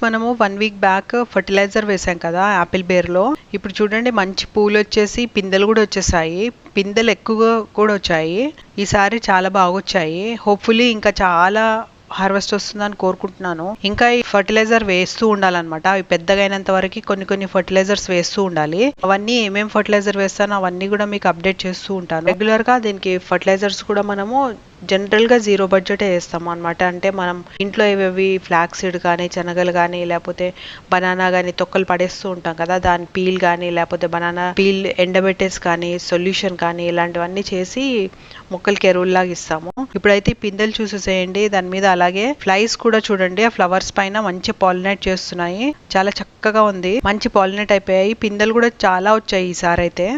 మనము 1 week back fertiliser వేసాం కదా యాపిల్ బేర్లో. ఇప్పుడు చూడండి మంచి పూలు వచ్చేసి పిందెలు కూడా వచ్చేసాయి. పిందెలు ఎక్కువగా కూడా వచ్చాయి. ఈసారి చాలా బాగా వచ్చాయి. హోప్ఫుల్లీ ఇంకా చాలా హార్వెస్ట్ వస్తుందని కోరుకుంటున్నాను. ఇంకా ఈ ఫర్టిలైజర్ వేస్తూ ఉండాలన్నమాట. అవి పెద్దగా అయినంత వరకు కొన్ని ఫర్టిలైజర్స్ వేస్తూ ఉండాలి. అవన్నీ ఏమేమి ఫర్టిలైజర్ వేస్తానో అవన్నీ కూడా మీకు అప్డేట్ చేస్తూ ఉంటాను. రెగ్యులర్ గా దీనికి ఫర్టిలైజర్స్ కూడా మనము జనరల్ గా 0 బడ్జెటే వేస్తాము అనమాట. అంటే మనం ఇంట్లో ఏవేవి ఫ్లాక్స్ సీడ్ కానీ, శనగలు కానీ, లేకపోతే బనానా కానీ తొక్కలు పడేస్తూ ఉంటాం కదా, దాని పీల్ కానీ, లేకపోతే బనానా పీల్ ఎండబెట్టేసి కానీ, సొల్యూషన్ కానీ ఇలాంటివన్నీ చేసి మొక్కలకి ఎరువుల్లాగా ఇస్తాము. ఇప్పుడైతే పిందెలు చూసేసేయండి. దాని మీద అలాగే ఫ్లైస్ కూడా చూడండి, ఆ ఫ్లవర్స్ పైన మంచి పాలినేట్ చేస్తున్నాయి. చాలా చక్కగా ఉంది. మంచి పాలినేట్ అయిపోయాయి. పిందెలు కూడా చాలా వచ్చాయి ఈసారి అయితే.